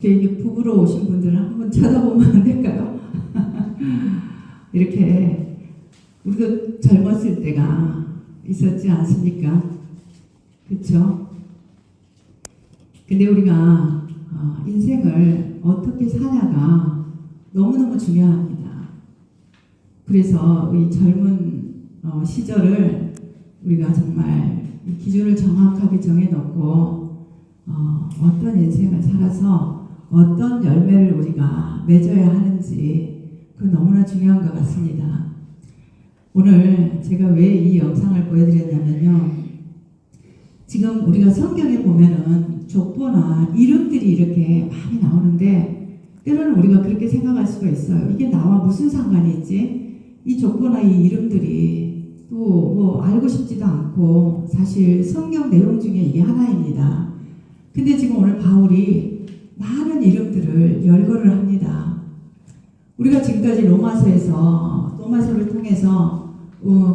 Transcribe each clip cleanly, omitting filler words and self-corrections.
이렇게 부부로 오신 분들은 한번 쳐다보면 안 될까요? 이렇게 우리도 젊었을 때가 있었지 않습니까? 그렇죠? 근데 우리가 인생을 어떻게 사냐가 너무너무 중요합니다. 그래서 이 젊은 시절을 우리가 정말 이 기준을 정확하게 정해놓고 어떤 인생을 살아서 어떤 열매를 우리가 맺어야 하는지 그 너무나 중요한 것 같습니다. 오늘 제가 왜 이 영상을 보여드렸냐면요. 지금 우리가 성경에 보면은 족보나 이름들이 이렇게 많이 나오는데 때로는 우리가 그렇게 생각할 수가 있어요. 이게 나와 무슨 상관이 있지? 이 족보나 이 이름들이 또 뭐 알고 싶지도 않고 사실 성경 내용 중에 이게 하나입니다. 근데 지금 오늘 바울이 많은 이름들을 열거를 합니다. 우리가 지금까지 로마서를 통해서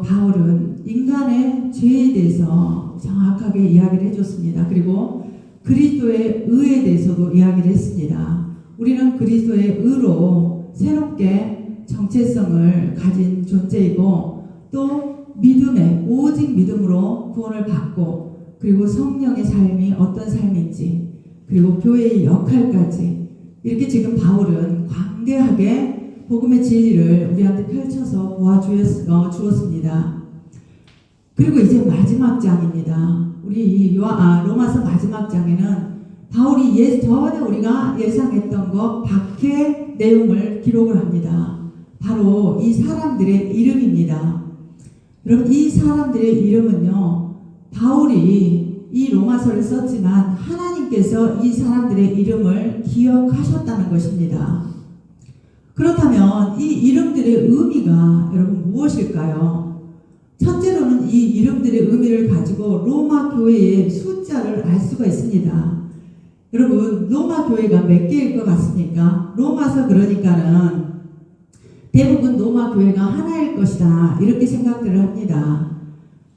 바울은 인간의 죄에 대해서 정확하게 이야기를 해줬습니다. 그리고 그리스도의 의에 대해서도 이야기를 했습니다. 우리는 그리스도의 의로 새롭게 정체성을 가진 존재이고 또 믿음에 오직 믿음으로 구원을 받고 그리고 성령의 삶이 어떤 삶인지 그리고 교회의 역할까지 이렇게 지금 바울은 광대하게 복음의 진리를 우리한테 펼쳐서 보아주었습니다. 그리고 이제 마지막 장입니다. 우리 로마서 마지막 장에는 바울이 전에 우리가 예상했던 것 밖의 내용을 기록을 합니다. 바로 이 사람들의 이름입니다. 여러분 이 사람들의 이름은요. 바울이 이 로마서를 썼지만 하나님께서 이 사람들의 이름을 기억하셨다는 것입니다. 그렇다면 이 이름들의 의미가 여러분 무엇일까요? 첫째로는 이 이름들의 의미를 가지고 로마 교회의 숫자를 알 수가 있습니다. 여러분 로마 교회가 몇 개일 것 같습니까? 로마서 그러니까는 대부분 로마 교회가 하나일 것이다 이렇게 생각들을 합니다.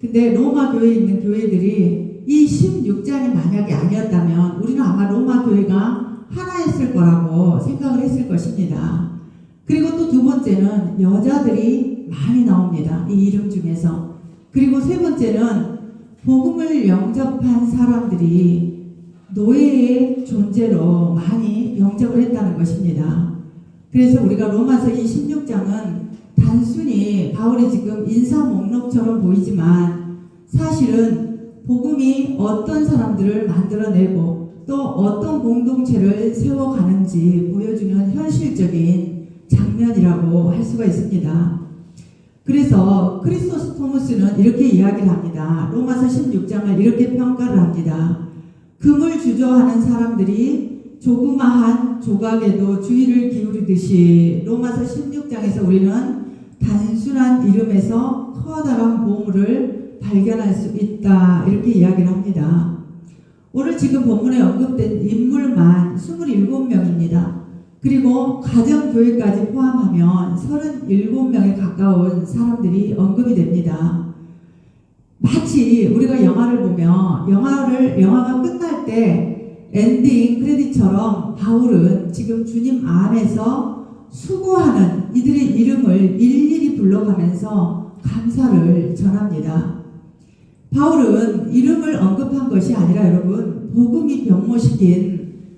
근데 로마 교회에 있는 교회들이 이 16장이 만약에 아니었다면 우리는 아마 로마 교회가 하나였을 거라고 생각을 했을 것입니다. 그리고 또 두 번째는 여자들이 많이 나옵니다. 이 이름 중에서. 그리고 세 번째는 복음을 영접한 사람들이 노예의 존재로 많이 영접을 했다는 것입니다. 그래서 우리가 로마서 이 16장은 단순히 바울이 지금 인사 목록처럼 보이지만 사실은 복음이 어떤 사람들을 만들어내고 또 어떤 공동체를 세워가는지 보여주는 현실적인 장면이라고 할 수가 있습니다. 그래서 크리소스토무스는 이렇게 이야기를 합니다. 로마서 16장을 이렇게 평가를 합니다. 금을 주저하는 사람들이 조그마한 조각에도 주의를 기울이듯이 로마서 16장에서 우리는 단순한 이름에서 커다란 보물을 발견할 수 있다 이렇게 이야기를 합니다. 오늘 지금 본문에 언급된 인물만 27명입니다. 그리고 가정교회까지 포함하면 37명에 가까운 사람들이 언급이 됩니다. 마치 우리가 영화를 보면 영화가 끝날 때 엔딩 크레딧처럼 바울은 지금 주님 안에서 수고하는 이들의 이름을 일일이 불러가면서 감사를 전합니다. 바울은 이름을 언급한 것이 아니라 여러분 복음이 변모시킨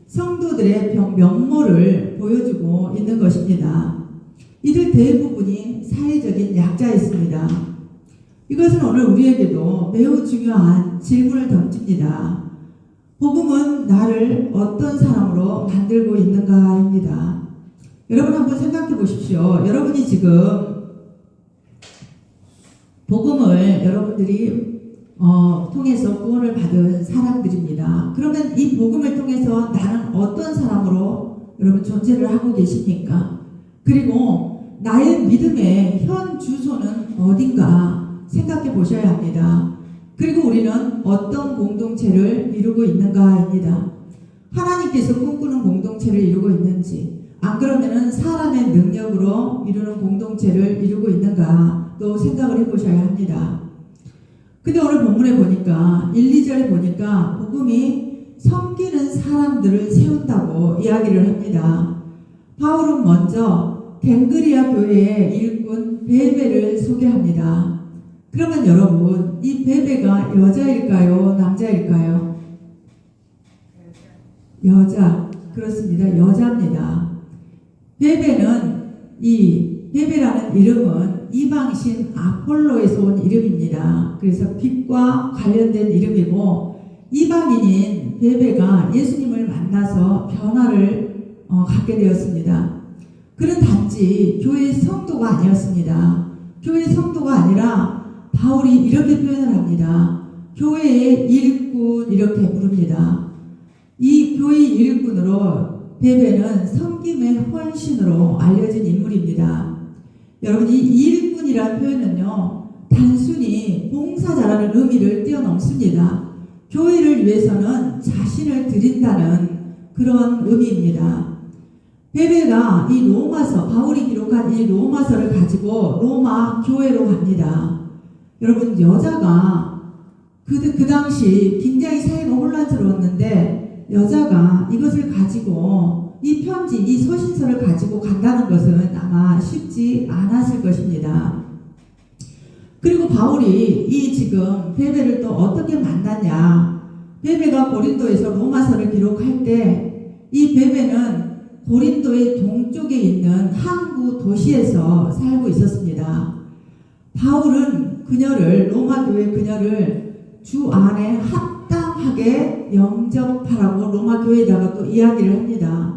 성도들의 면모를 보여주고 있는 것입니다. 이들 대부분이 사회적인 약자였습니다. 이것은 오늘 우리에게도 매우 중요한 질문을 던집니다. 복음은 나를 어떤 사람으로 만들고 있는가입니다. 여러분 한번 생각해 보십시오. 여러분이 지금 복음을 여러분들이 통해서 구원을 받은 사람들입니다. 그러면 이 복음을 통해서 나는 어떤 사람으로 여러분 존재를 하고 계십니까? 그리고 나의 믿음의 현 주소는 어딘가 생각해 보셔야 합니다. 그리고 우리는 어떤 공동체를 이루고 있는가입니다. 하나님께서 꿈꾸는 공동체를 이루고 있는지 안 그러면은 사람의 능력으로 이루는 공동체를 이루고 있는가 또 생각을 해보셔야 합니다. 근데 오늘 본문에 보니까 1, 2절에 보니까 복음이 섬기는 사람들을 세운다고 이야기를 합니다. 바울은 먼저 갱그리아 교회의 일꾼 베베를 소개합니다. 그러면 여러분, 이 베베가 여자일까요? 남자일까요? 여자. 그렇습니다. 여자입니다. 베베라는 이름은 이방신 아폴로에서 온 이름입니다. 그래서 빛과 관련된 이름이고, 이방인인 베베가 예수님을 만나서 변화를 갖게 되었습니다. 그는 단지 교회의 성도가 아니었습니다. 교회의 성도가 아니라 바울이 이렇게 표현을 합니다. 교회의 일꾼, 이렇게 부릅니다. 이 교회의 일꾼으로 베베는 섬김의 헌신으로 알려진 인물입니다. 여러분, 이 일꾼이라는 표현은요, 단순히 봉사자라는 의미를 뛰어넘습니다. 교회를 위해서는 자신을 드린다는 그런 의미입니다. 베베가 이 로마서, 바울이 기록한 이 로마서를 가지고 로마 교회로 갑니다. 여러분, 여자가 그 당시 굉장히 사회가 혼란스러웠는데, 여자가 이것을 가지고, 이 편지, 이 서신서를 가지고 간다는 것은 아마 쉽지 않았을 것입니다. 그리고 바울이 이 지금 베베를 또 어떻게 만났냐? 베베가 고린도에서 로마서를 기록할 때 이 베베는 고린도의 동쪽에 있는 항구 도시에서 살고 있었습니다. 바울은 로마 교회 그녀를 주 안에 합당하게 영접하라고 로마 교회에다가 또 이야기를 합니다.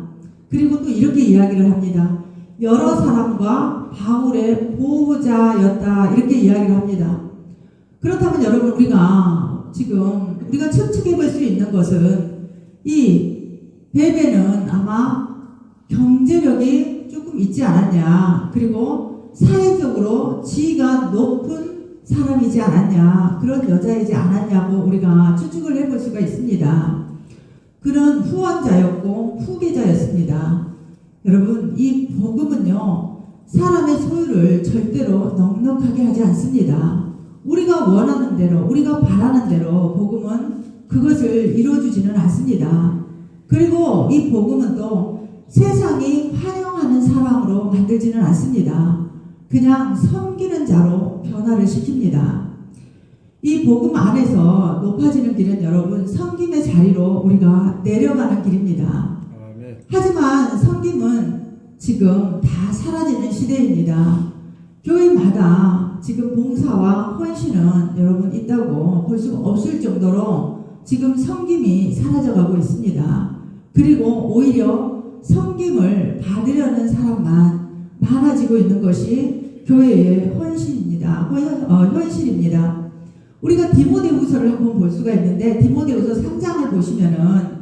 그리고 또 이렇게 이야기를 합니다. 여러 사람과 바울의 보호자였다, 이렇게 이야기를 합니다. 그렇다면 여러분, 우리가 측측해 볼 수 있는 것은 이 베베는 아마 경제력이 조금 있지 않았냐, 그리고 사회적으로 지위가 높은 사람이지 않았냐, 그런 여자이지 않았냐고 우리가 추측을 해볼 수가 있습니다. 그런 후원자였고 후계자였습니다. 여러분, 이 복음은요, 사람의 소유를 절대로 넉넉하게 하지 않습니다. 우리가 원하는 대로, 우리가 바라는 대로 복음은 그것을 이루어주지는 않습니다. 그리고 이 복음은 또 세상이 환영하는 사람으로 만들지는 않습니다. 그냥 섬기는 자로 변화를 시킵니다. 이 복음 안에서 높아지는 길은 여러분, 섬김의 자리로 우리가 내려가는 길입니다. 아멘. 하지만 섬김은 지금 다 사라지는 시대입니다. 교회마다 지금 봉사와 헌신은 여러분 있다고 볼 수 없을 정도로 지금 섬김이 사라져가고 있습니다. 그리고 오히려 섬김을 받으려는 사람만 많아지고 있는 것이 교회의 헌신입니다. 현실입니다. 우리가 디모데후서를 한번 볼 수가 있는데, 디모데후서 3장을 보시면은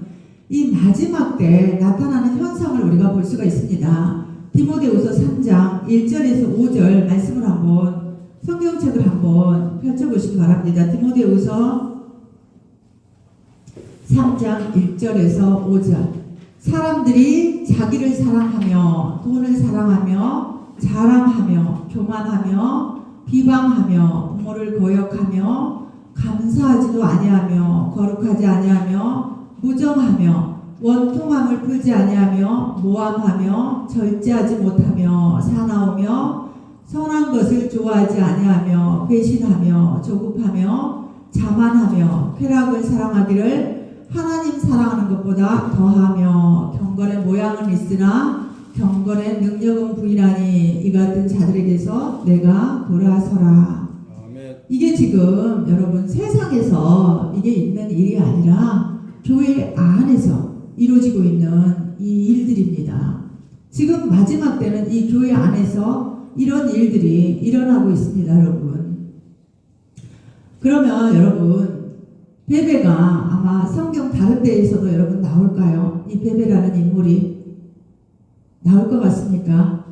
이 마지막 때 나타나는 현상을 우리가 볼 수가 있습니다. 디모데후서 3장 1절에서 5절 말씀을 한번, 성경책을 한번 펼쳐보시기 바랍니다. 디모데후서 3장 1절에서 5절. 사람들이 자기를 사랑하며 돈을 사랑하며 자랑하며 교만하며 비방하며 부모를 거역하며 감사하지도 아니하며 거룩하지 아니하며 무정하며 원통함을 풀지 아니하며 모함하며 절제하지 못하며 사나우며 선한 것을 좋아하지 아니하며 배신하며 조급하며 자만하며 쾌락을 사랑하기를 하나님 사랑하는 것보다 더하며 경건의 모양은 있으나 경건의 능력은 부인하니 이 같은 자들에게서 내가 돌아서라. 아멘. 이게 지금 여러분 세상에서 이게 있는 일이 아니라 교회 안에서 이루어지고 있는 이 일들입니다. 지금 마지막 때는 이 교회 안에서 이런 일들이 일어나고 있습니다, 여러분. 그러면 여러분, 베베가 아마 성경 다른 데에서도 여러분 나올까요? 이 베베라는 인물이 나올 것 같습니까?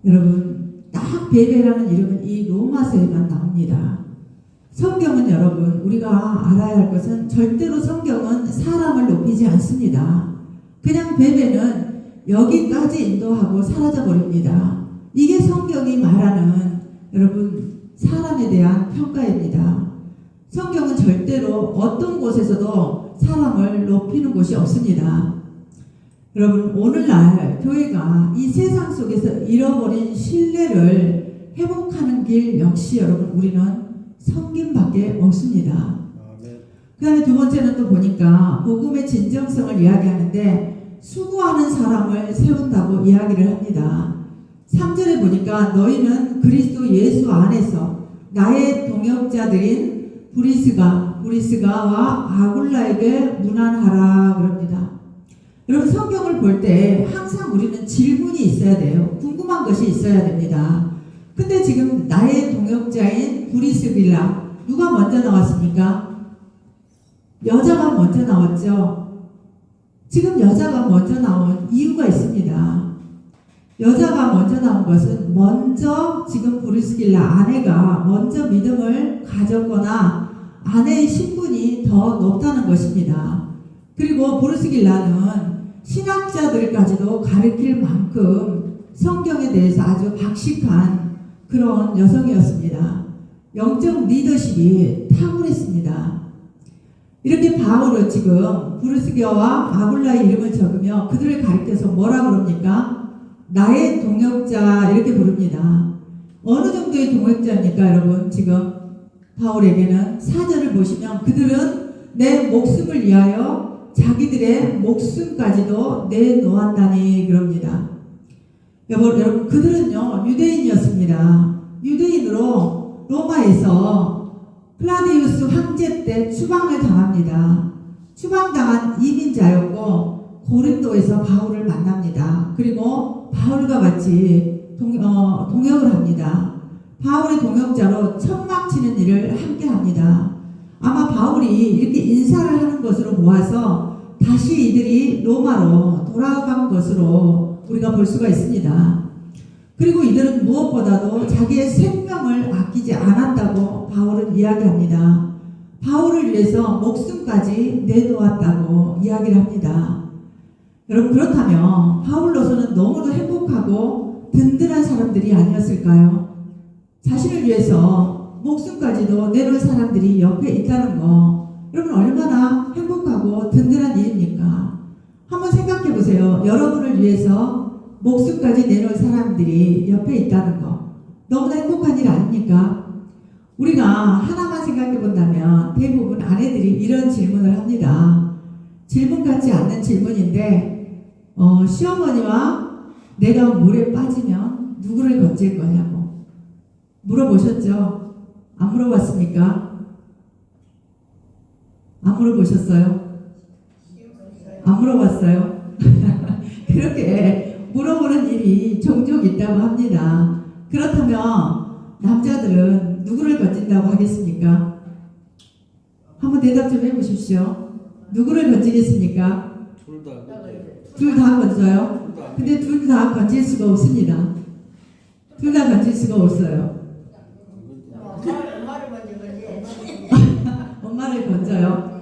여러분, 딱 베베라는 이름은 이 로마서에만 나옵니다. 성경은 여러분, 우리가 알아야 할 것은 절대로 성경은 사람을 높이지 않습니다. 그냥 베베는 여기까지 인도하고 사라져버립니다. 이게 성경이 말하는 여러분 사람에 대한 평가입니다. 성경은 절대로 어떤 곳에서도 사람을 높이는 곳이 없습니다. 여러분, 오늘날 교회가 이 세상 속에서 잃어버린 신뢰를 회복하는 길 역시 여러분 우리는 섬김밖에 없습니다. 그 다음에 두 번째는 또 보니까 복음의 진정성을 이야기하는데 수고하는 사람을 세운다고 이야기를 합니다. 3절에 보니까 너희는 그리스도 예수 안에서 나의 동역자들인 브리스가와 아굴라에게 문안하라 그럽니다. 여러분, 성경을 볼 때 항상 우리는 질문이 있어야 돼요. 궁금한 것이 있어야 됩니다. 근데 지금 나의 동역자인 브리스길라 누가 먼저 나왔습니까? 여자가 먼저 나왔죠. 지금 여자가 먼저 나온 이유가 있습니다. 여자가 먼저 나온 것은 먼저 지금 브리스길라 아내가 먼저 믿음을 가졌거나 아내의 신분이 더 높다는 것입니다. 그리고 브리스길라는 신학자들까지도 가르칠 만큼 성경에 대해서 아주 박식한 그런 여성이었습니다. 영적 리더십이 탁월했습니다. 이렇게 바울은 지금 브리스가와 아굴라의 이름을 적으며 그들을 가리켜서 뭐라 그럽니까? 나의 동역자 이렇게 부릅니다. 어느 정도의 동역자입니까 여러분? 지금 바울에게는 4절을 보시면 그들은 내 목숨을 위하여 자기들의 목숨까지도 내놓았다니 그럽니다. 여러분, 그들은요 유대인이었습니다. 유대인으로 로마에서 클라디우스 황제 때 추방을 당합니다. 추방당한 이민자였고 고린도에서 바울을 만납니다. 그리고 바울과 같이 동역을 합니다. 바울의 동역자로 천막 치는 일을 함께 합니다. 아마 바울이 이렇게 인사를 하는 것으로 보아서 다시 이들이 로마로 돌아간 것으로 우리가 볼 수가 있습니다. 그리고 이들은 무엇보다도 자기의 생명을 아끼지 않았다고 바울은 이야기합니다. 바울을 위해서 목숨까지 내놓았다고 이야기를 합니다. 여러분, 그렇다면 바울로서는 너무도 행복하고 든든한 사람들이 아니었을까요? 자신을 위해서 목숨까지도 내놓을 사람들이 옆에 있다는 거, 여러분 얼마나 행복하고 든든한 일입니까? 한번 생각해 보세요. 여러분을 위해서 목숨까지 내놓을 사람들이 옆에 있다는 거, 너무나 행복한 일 아닙니까? 우리가 하나만 생각해 본다면 대부분 아내들이 이런 질문을 합니다. 질문 같지 않는 질문인데, 시어머니와 내가 물에 빠지면 누구를 건질 거냐고 물어보셨죠? 안 물어봤습니까? 안 물어보셨어요? 안 물어봤어요? 그렇게 물어보는 일이 종종 있다고 합니다. 그렇다면 남자들은 누구를 건진다고 하겠습니까? 한번 대답 좀 해보십시오. 누구를 건지겠습니까? 둘 다 건져요? 근데 둘 다 건질 수가 없습니다. 둘 다 건질 수가 없어요. 엄마를 먼저 건지. 엄마를 건져요.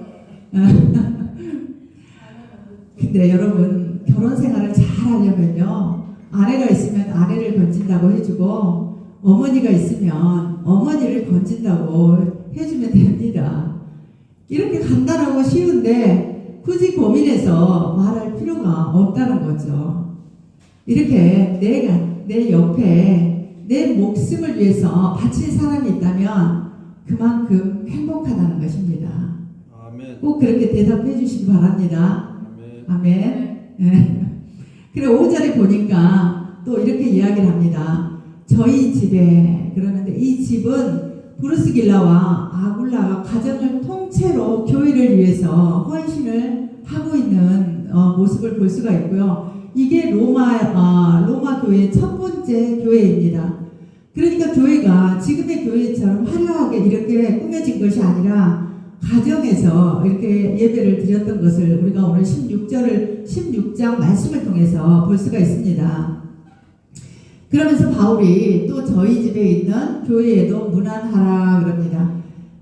근데 여러분, 결혼 생활을 잘 하려면요, 아내가 있으면 아내를 건진다고 해주고 어머니가 있으면 어머니를 건진다고 해주면 됩니다. 이렇게 간단하고 쉬운데 굳이 고민해서 말할 필요가 없다는 거죠. 이렇게 내 옆에 내 목숨을 위해서 바친 사람이 있다면 그만큼 행복하다는 것입니다. 아멘. 꼭 그렇게 대답해 주시기 바랍니다. 아멘. 그래 5절에 보니까 또 이렇게 이야기를 합니다. 저희 집에, 그러는데 이 집은 브루스길라와 아굴라가 가정을 통째로 교회를 위해서 헌신을 하고 있는 모습을 볼 수가 있고요. 이게 로마 교회의 첫 번째 교회입니다. 그러니까 교회가 지금의 교회처럼 화려하게 이렇게 꾸며진 것이 아니라 가정에서 이렇게 예배를 드렸던 것을 우리가 오늘 16장 말씀을 통해서 볼 수가 있습니다. 그러면서 바울이 또 저희 집에 있는 교회에도 문안하라 그럽니다.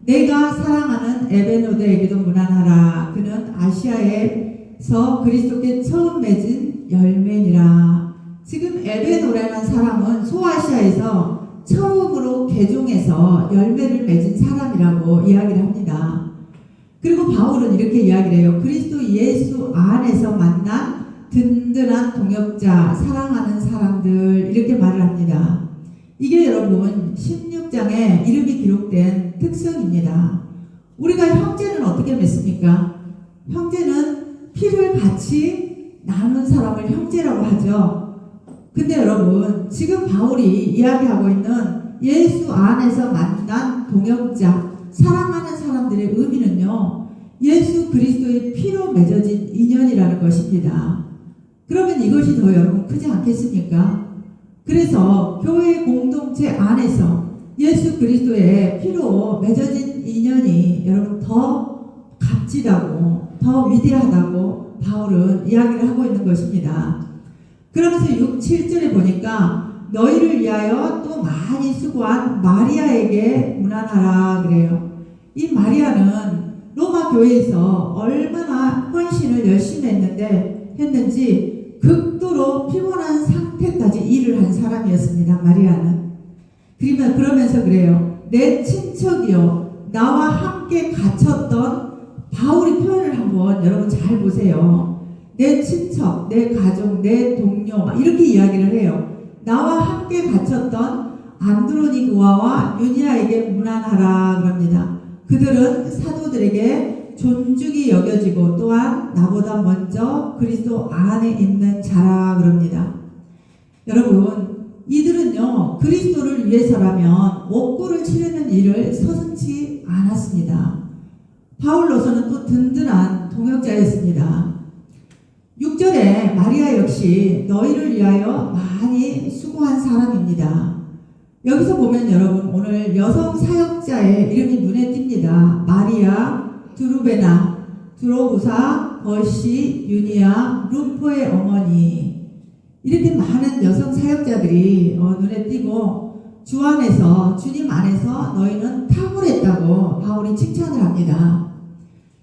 내가 사랑하는 에베노드에게도 문안하라. 그는 아시아에서 그리스도께 처음 맺은 열매니라. 지금 에베노라는 사람은 소아시아에서 처음으로 개종해서 열매를 맺은 사람이라고 이야기를 합니다. 그리고 바울은 이렇게 이야기를 해요. 그리스도 예수 안에서 만난 든든한 동역자, 사랑하는 사람들, 이렇게 말을 합니다. 이게 여러분 16장에 이름이 기록된 특성입니다. 우리가 형제는 어떻게 맺습니까? 형제는 피를 같이 나눈 사람을 형제라고 하죠. 근데 여러분, 지금 바울이 이야기하고 있는 예수 안에서 만난 동역자, 사랑하는 사람들의 의미는요, 예수 그리스도의 피로 맺어진 인연이라는 것입니다. 그러면 이것이 더 여러분 크지 않겠습니까? 그래서 교회 공동체 안에서 예수 그리스도의 피로 맺어진 인연이 여러분 더 값지다고, 더 위대하다고 바울은 이야기를 하고 있는 것입니다. 그러면서 6, 7절에 보니까 너희를 위하여 또 많이 수고한 마리아에게 문안하라 그래요. 이 마리아는 로마 교회에서 얼마나 헌신을 열심히 했는지 극도로 피곤한 상태까지 일을 한 사람이었습니다. 마리아는. 그러면서 그래요. 내 친척이요, 나와 함께 갇혔던, 바울이 표현을 한번 여러분 잘 보세요. 내 친척, 내 가족, 내 동료, 이렇게 이야기를 해요. 나와 함께 갇혔던 안드로니고와 유니아에게 문안하라 그럽니다. 그들은 사도들에게 존중이 여겨지고 또한 나보다 먼저 그리스도 안에 있는 자라 그럽니다. 여러분, 이들은요, 그리스도를 위해서라면 옥고를 치르는 일을 서슴지 않았습니다. 바울로서는 또 든든한 동역자였습니다. 6절에 마리아 역시 너희를 위하여 많이 수고한 사람입니다. 여기서 보면 여러분, 오늘 여성 사역자의 이름이 눈에 띕니다. 마리아, 드루베나, 드로우사, 버시, 유니아, 루포의 어머니, 이렇게 많은 여성 사역자들이 눈에 띄고 주 안에서, 주님 안에서 너희는 탁월했다고 바울이 칭찬을 합니다.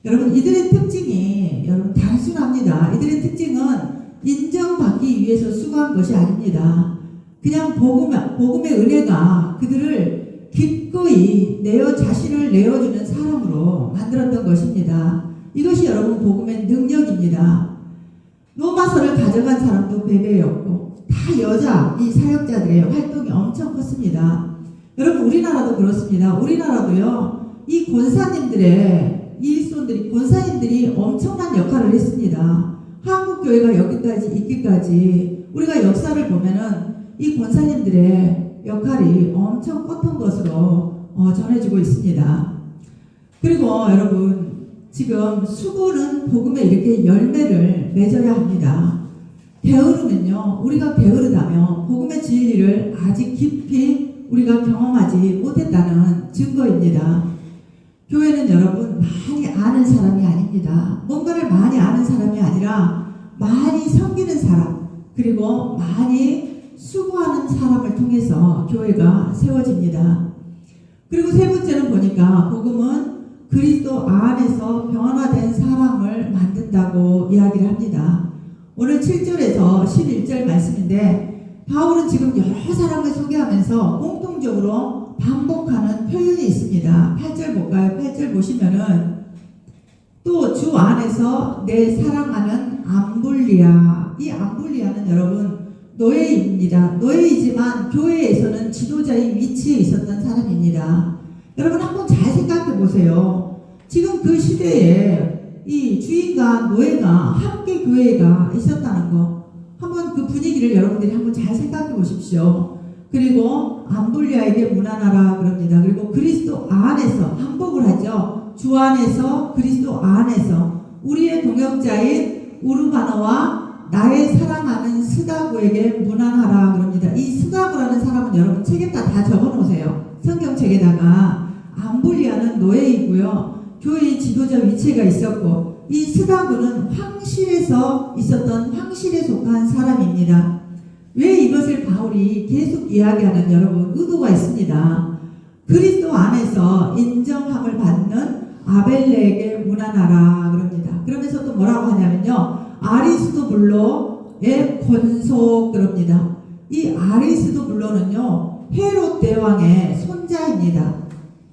여러분, 이들의 특징이 여러분 단순합니다. 이들의 특징은 인정받기 위해서 수고한 것이 아닙니다. 그냥 복음의 은혜가 그들을 기꺼이 자신을 내어주는 사람으로 만들었던 것입니다. 이것이 여러분 복음의 능력입니다. 로마서를 가져간 사람도 베베였고 다 여자, 이 사역자들의 활동이 엄청 컸습니다. 여러분, 우리나라도 그렇습니다. 우리나라도요, 이 권사님들의 일손들이, 권사님들이 엄청난 역할을 했습니다. 한국교회가 여기까지 있기까지 우리가 역사를 보면은 이 권사님들의 역할이 엄청 컸던 것으로 전해지고 있습니다. 그리고 여러분, 지금 수고는 복음에 이렇게 열매를 맺어야 합니다. 게으르면요, 우리가 게으르다면 복음의 진리를 아직 깊이 우리가 경험하지 못했다는 증거입니다. 교회는 여러분 많이 아는 사람이 아닙니다. 뭔가를 많이 아는 사람이 아니라 많이 섬기는 사람, 그리고 많이 수고하는 사람을 통해서 교회가 세워집니다. 그리고 세 번째는 보니까 복음은 그리스도 안에서 변화된 사람을 만든다고 이야기를 합니다. 오늘 7절에서 11절 말씀인데 바울은 지금 여러 사람을 소개하면서 공통적으로 반복하는 표현이 있습니다. 8절 볼까요? 8절 보시면은 또 주 안에서 내 사랑하는 암불리아, 이 암불리아는 여러분 노예입니다. 노예이지만 교회에서는 지도자의 위치에 있었던 사람입니다. 여러분 한번 잘 생각해 보세요. 지금 그 시대에 이 주인과 노예가 함께 교회가 있었다는 거, 한번 그 분위기를 여러분들이 한번 잘 생각해 보십시오. 그리고 암불리아에게 문안하라 그럽니다. 그리고 그리스도 안에서, 반복을 하죠. 주 안에서, 그리스도 안에서 우리의 동역자인 우르바나와 나의 사랑하는 스가구에게 문안하라 그럽니다. 이 스가구라는 사람은 여러분 책에다 다 적어놓으세요. 성경책에다가. 암불리아는 노예이고요, 교회의 지도자 위치가 있었고, 이 스가구는 황실에서 있었던, 황실에 속한 사람입니다. 왜 이것을 바울이 계속 이야기하는 여러분 의도가 있습니다. 그리스도 안에서 인정함을 받는 아벨레에게 문안하라 그럽니다. 그러면서 또 뭐라고 하냐면요, 아리스도블로의 권속 그럽니다. 이 아리스도블로는요, 헤롯 대왕의 손자입니다.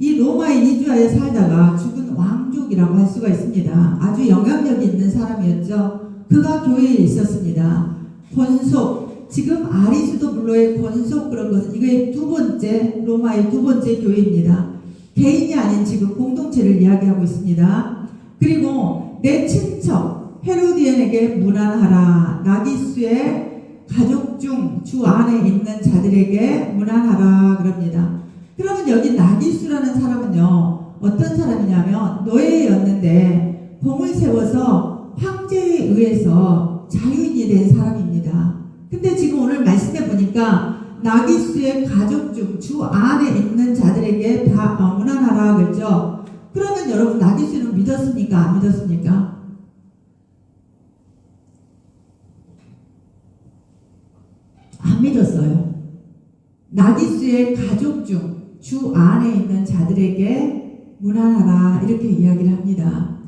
이 로마에 이주하여 살다가 죽은 왕족이라고 할 수가 있습니다. 아주 영향력이 있는 사람이었죠. 그가 교회에 있었습니다. 권속, 지금 아리스도블로의 권속 그런 것은 이거의 두 번째, 로마의 두 번째 교회입니다. 개인이 아닌 지금 공동체를 이야기하고 있습니다. 그리고 내 친척 헤로디언에게 문안하라. 나기수의 가족 중 주 안에 있는 자들에게 문안하라 그럽니다. 그러면 여기 나기수라는 사람은요, 어떤 사람이냐면 노예였는데 공을 세워서 황제에 의해서 자유인이 된 사람입니다. 근데 지금 오늘 말씀해 보니까 나기수의 가족 중 주 안에 있는 자들에게 다 문안하라 그랬죠. 그러면 여러분 나기수는 믿었습니까? 안 믿었습니까? 안 믿었어요. 나기수의 가족 중 주 안에 있는 자들에게 문안하라 이렇게 이야기를 합니다.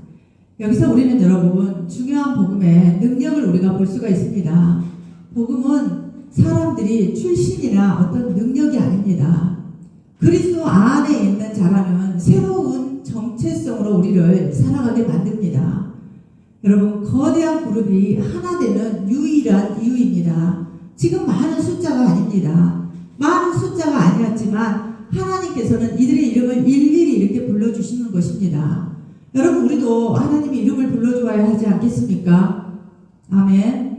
여기서 우리는 여러분 중요한 복음의 능력을 우리가 볼 수가 있습니다. 복음은 사람들이 출신이나 어떤 능력이 아닙니다. 그리스도 안에 있는 자라는 새로운 정체성으로 우리를 살아가게 만듭니다. 여러분 거대한 그룹이 하나 되는 유일한 이유입니다. 지금 많은 숫자가 아닙니다. 많은 숫자가 아니었지만 하나님께서는 이들의 이름을 일일이 이렇게 불러주시는 것입니다. 여러분 우리도 하나님의 이름을 불러주어야 하지 않겠습니까? 아멘.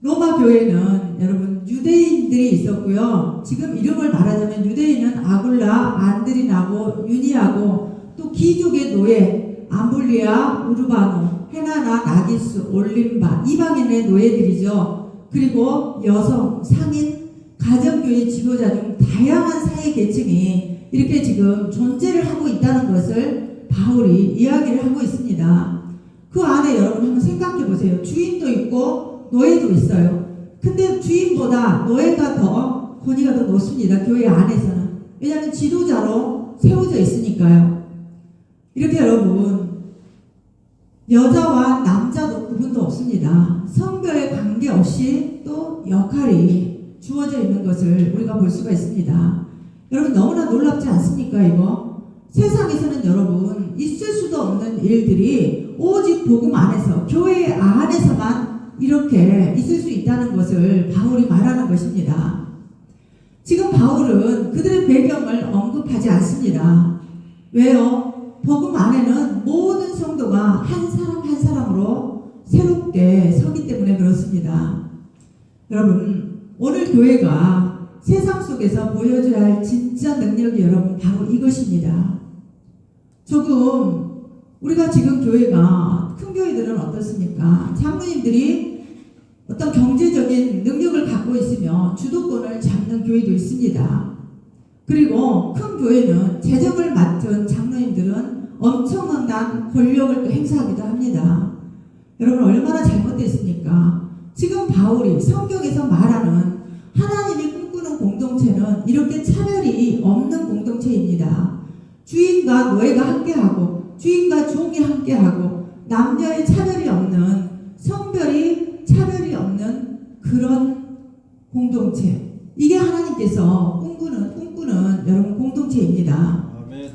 로마 교회는 여러분 유대인들이 있었고요. 지금 이름을 말하자면 유대인은 아굴라, 안드리나고, 유니아고, 또 기족의 노예 암블리아, 우르바노, 헤나나, 나기수, 올림바, 이방인의 노예들이죠. 그리고 여성, 상인, 가정교회 지도자 중 다양한 사회 계층이 이렇게 지금 존재를 하고 있다는 것을 바울이 이야기를 하고 있습니다. 그 안에 여러분 한번 생각해 보세요. 주인도 있고 노예도 있어요. 근데 주인보다 노예가 더 권위가 더 높습니다. 교회 안에서는. 왜냐하면 지도자로 세워져 있으니까요. 이렇게 여러분 여자와 남자도 구분도 없습니다. 성별에 관계없이 또 역할이 주어져 있는 것을 우리가 볼 수가 있습니다. 여러분 너무나 놀랍지 않습니까 이거? 세상에서는 여러분 있을 수도 없는 일들이 오직 복음 안에서 교회 안에서만 이렇게 있을 수 있다는 것을 바울이 말하는 것입니다. 지금 바울은 그들의 배경을 언급하지 않습니다. 왜요? 복음 안에는 모든 성도가 한 사람 한 사람으로 새롭게 서기 때문에 그렇습니다. 여러분 오늘 교회가 세상 속에서 보여줘야 할 진짜 능력이 여러분 바로 이것입니다. 조금 우리가 지금 교회가 큰 교회들은 어떻습니까? 장로님들이 어떤 경제적인 능력을 갖고 있으면 주도권을 잡는 교회도 있습니다. 그리고 큰 교회는 재정을 맡은 장로님들은 엄청난 권력을 또 행사하기도 합니다. 여러분 얼마나 잘못됐습니까? 지금 바울이 성경에서 말하는 하나님이 꿈꾸는 공동체는 이렇게 차별이 없는 공동체입니다. 주인과 노예가 함께하고 주인과 종이 함께하고 남녀의 차별이 없는 성별이 차별이 없는 그런 공동체. 이게 하나님께서 꿈꾸는 여러분 공동체입니다. 아멘.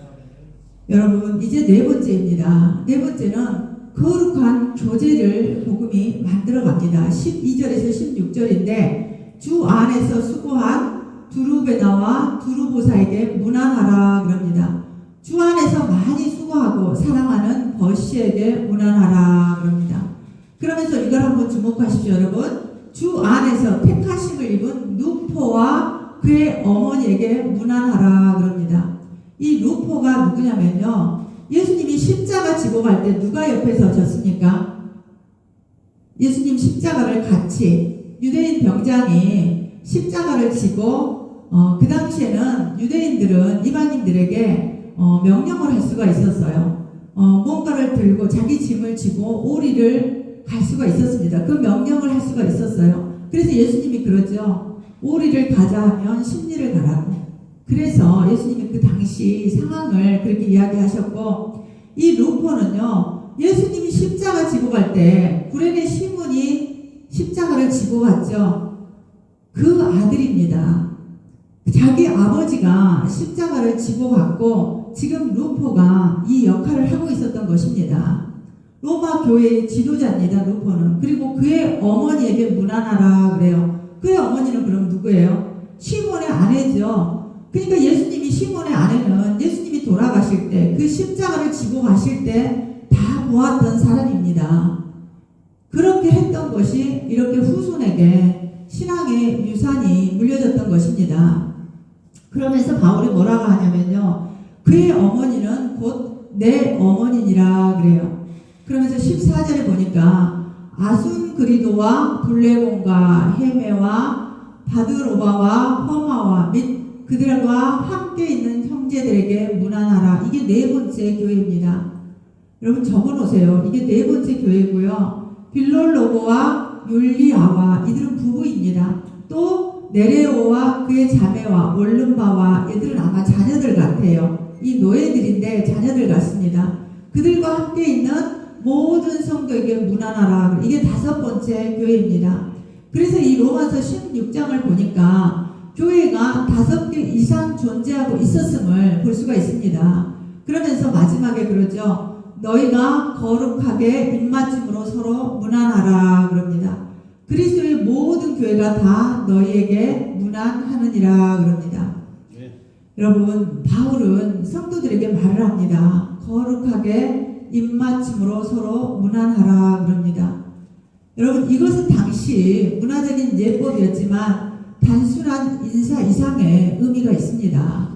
여러분 이제 네 번째입니다. 네 번째는 거룩한 교제를 복음이 만들어갑니다. 12절에서 16절인데 주 안에서 수고한 두루베나와 두루보사에게 문안하라 그럽니다. 주 안에서 많이 수고하고 사랑하는 버시에게 문안하라 그럽니다. 그러면서 이걸 한번 주목하십시오 여러분. 주 안에서 택하심을 입은 루포와 그의 어머니에게 문안하라 그럽니다. 이 루포가 누구냐면요. 예수님이 십자가 지고 갈 때 누가 옆에 서셨습니까? 예수님 십자가를 같이 유대인 병장이 십자가를 지고 그 당시에는 유대인들은 이방인들에게 명령을 할 수가 있었어요. 뭔가를 들고 자기 짐을 지고 오리를 갈 수가 있었습니다. 그 명령을 할 수가 있었어요. 그래서 예수님이 그러죠. 오리를 가자 하면 십리를 가라고. 그래서 예수님이 그 당시 상황을 그렇게 이야기하셨고 이 루포는요. 예수님이 십자가 지고 갈 때 구레네 시몬이 십자가를 지고 갔죠. 그 아들입니다. 자기 아버지가 십자가를 지고 갔고 지금 루포가 이 역할을 하고 있었던 것입니다. 로마 교회의 지도자입니다. 루포는. 그리고 그의 어머니에게 문안하라 그래요. 그의 어머니는 그럼 누구예요? 시몬의 아내죠. 그러니까 예수님이 시몬의 아내는 예수님이 돌아가실 때 그 십자가를 지고 가실 때 다 보았던 사람입니다. 그렇게 했던 것이 이렇게 후손에게 신앙의 유산이 물려졌던 것입니다. 그러면서 바울이 뭐라고 하냐면요. 그의 어머니는 곧 내 어머니니라 그래요. 그러면서 14절에 보니까 아순그리도와 블레곤과 헤메와 바드로바와 허마와 및 그들과 함께 있는 형제들에게 문안하라. 이게 네 번째 교회입니다. 여러분 적어놓으세요. 이게 네 번째 교회고요. 빌롤로고와 율리아와 이들은 부부입니다. 또 네레오와 그의 자매와 올름바와 얘들은 아마 자녀들 같아요. 이 노예들인데 자녀들 같습니다. 그들과 함께 있는 모든 성도에게 문안하라. 이게 다섯 번째 교회입니다. 그래서 이 로마서 16장을 보니까 교회가 5개 이상 존재하고 있었음을 볼 수가 있습니다. 그러면서 마지막에 그러죠. 너희가 거룩하게 입맞춤으로 서로 문안하라 그럽니다. 그리스도의 모든 교회가 다 너희에게 문안하느니라 그럽니다. 여러분 바울은 성도들에게 말을 합니다. 거룩하게 입맞춤으로 서로 문안하라 그럽니다. 여러분 이것은 당시 문화적인 예법이었지만 단순한 인사 이상의 의미가 있습니다.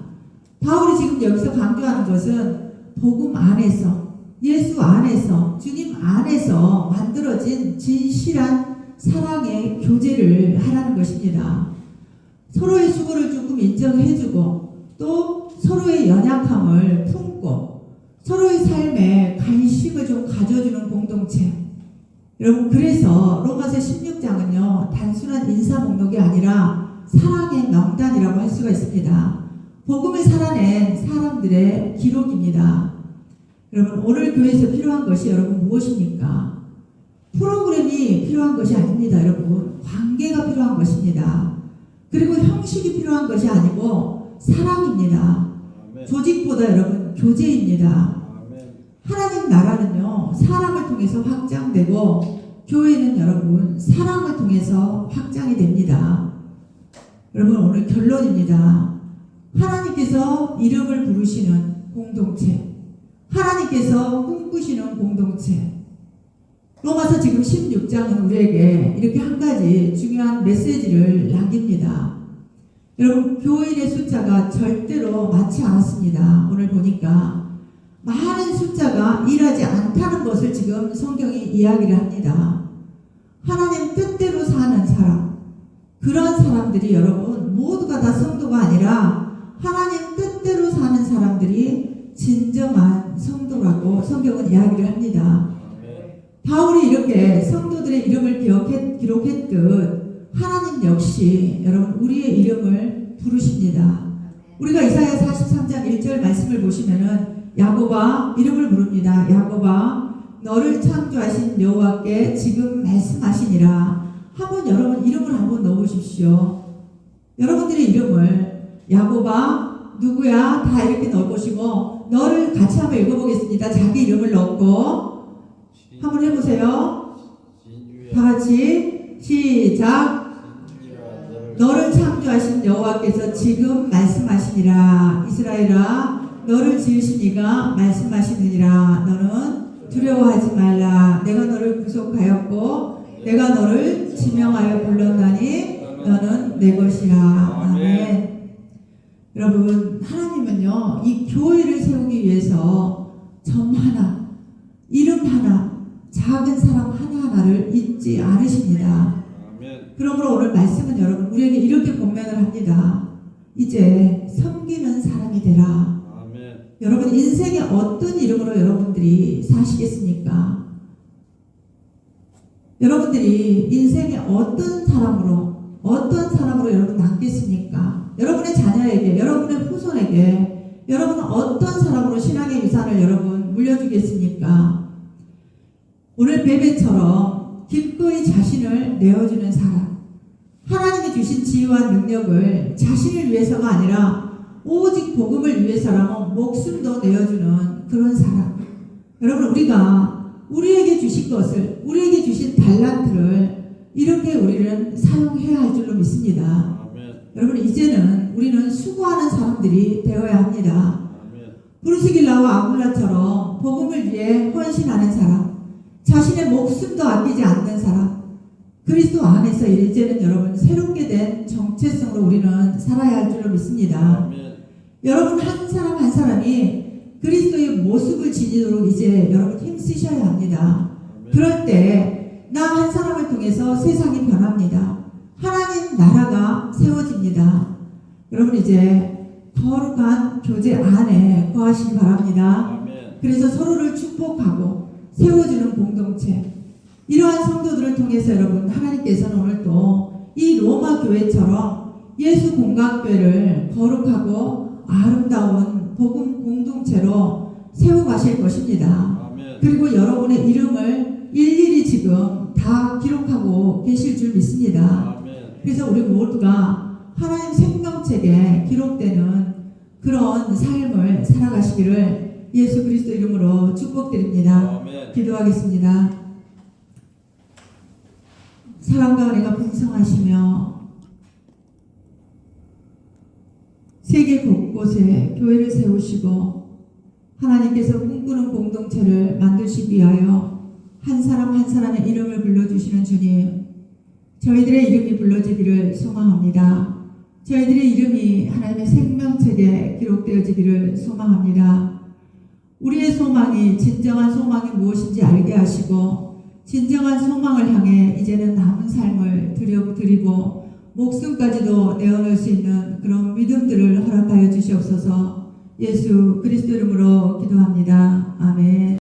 바울이 지금 여기서 강조하는 것은 복음 안에서 예수 안에서 주님 안에서 만들어진 진실한 사랑의 교제를 하라는 것입니다. 서로의 수고를 조금 인정해주고 또 서로의 연약함을 품고 서로의 삶에 관심을 좀 가져주는 공동체. 여러분 그래서 로마서 16장은요 단순한 인사 목록이 아니라 사랑의 명단이라고 할 수가 있습니다. 복음을 살아낸 사람들의 기록입니다. 여러분 오늘 교회에서 필요한 것이 여러분 무엇입니까? 프로그램이 필요한 것이 아닙니다. 여러분 관계가 필요한 것입니다. 그리고 형식이 필요한 것이 아니고 사랑입니다. 아멘. 조직보다 여러분 교제입니다. 아멘. 하나님 나라는요 사랑을 통해서 확장되고 교회는 여러분 사랑을 통해서 확장이 됩니다. 여러분 오늘 결론입니다. 하나님께서 이름을 부르시는 공동체, 하나님께서 꿈꾸시는 공동체. 로마서 지금 16장은 우리에게 이렇게 한 가지 중요한 메시지를 남깁니다. 여러분 교인의 숫자가 절대로 많지 않았습니다. 오늘 보니까 많은 숫자가 일하지 않다는 것을 지금 성경이 이야기를 합니다. 하나님 뜻대로 사는 사람, 그런 사람들이 여러분 모두가 다 성도가 아니라 하나님 뜻대로 사는 사람들이 진정한 성도라고 성경은 이야기를 합니다. 바울이 이렇게 성도들의 이름을 기록했듯 하나님 역시 여러분 우리의 이름을 부르십니다. 우리가 이사야 43장 1절 말씀을 보시면은 야곱아 이름을 부릅니다. 야곱아 너를 창조하신 여호와께 지금 말씀하시니라. 한번 여러분 이름을 한번 넣어보십시오. 여러분들의 이름을 야곱아 누구야 다 이렇게 넣어보시고 너를 같이 한번 읽어보겠습니다. 자기 이름을 넣고 한번 해보세요. 다 같이 시작. 너를 창조하신 여호와께서 지금 말씀하시니라. 이스라엘아 너를 지으신 이가 말씀하시느니라. 너는 두려워하지 말라. 내가 너를 구속하였고 내가 너를 지명하여 불렀나니 너는 내 것이라. 아멘. 여러분 하나님은요 이 교회를 세우기 위해서 점 하나, 이름 하나, 작은 사람 하나하나를 잊지 않으십니다. 그러므로 오늘 말씀은 여러분 우리에게 이렇게 권면을 합니다. 이제 섬기는 사람이 되라. 아멘. 여러분 인생의 어떤 이름으로 여러분들이 사시겠습니까? 여러분들이 인생의 어떤 사람으로 여러분 남겠습니까? 여러분의 자녀에게, 여러분의 후손에게 여러분은 어떤 사람으로 신앙의 유산을 여러분 물려주겠습니까? 오늘 베베처럼 기꺼이 자신을 내어주는 사람, 하나님이 주신 지혜와 능력을 자신을 위해서가 아니라 오직 복음을 위해서라면 목숨도 내어주는 그런 사람. 여러분, 우리가 우리에게 주신 것을, 우리에게 주신 달란트를 이렇게 우리는 사용해야 할 줄로 믿습니다. 아멘. 여러분, 이제는 우리는 수고하는 사람들이 되어야 합니다. 아멘. 브루스길라와 아굴라처럼 복음을 위해 헌신하는 사람, 자신의 목숨도 아끼지 않는 사람, 그리스도 안에서 이제는 여러분 새롭게 된 정체성으로 우리는 살아야 할 줄로 믿습니다. 아멘. 여러분 한 사람 한 사람이 그리스도의 모습을 지니도록 이제 여러분 힘쓰셔야 합니다. 아멘. 그럴 때 나 한 사람을 통해서 세상이 변합니다. 하나님 나라가 세워집니다. 여러분 이제 거룩한 교제 안에 거하시기 바랍니다. 아멘. 그래서 서로를 축복하고 세워주는 공동체, 이러한 성도들을 통해서 여러분 하나님께서는 오늘 또 이 로마 교회처럼 예수 공각교회를 거룩하고 아름다운 복음 공동체로 세워가실 것입니다. 아멘. 그리고 여러분의 이름을 일일이 지금 다 기록하고 계실 줄 믿습니다. 아멘. 그래서 우리 모두가 하나님 생명책에 기록되는 그런 삶을 살아가시기를 예수 그리스도 이름으로 축복드립니다. 아멘. 기도하겠습니다. 사랑과 은혜가 풍성하시며 세계 곳곳에 교회를 세우시고 하나님께서 꿈꾸는 공동체를 만드시기 위하여 한 사람 한 사람의 이름을 불러주시는 주님, 저희들의 이름이 불러지기를 소망합니다. 저희들의 이름이 하나님의 생명책에 기록되어지기를 소망합니다. 우리의 소망이 진정한 소망이 무엇인지 알게 하시고 진정한 소망을 향해 이제는 남은 삶을 드리고 목숨까지도 내어놓을 수 있는 그런 믿음들을 허락하여 주시옵소서. 예수 그리스도 이름으로 기도합니다. 아멘.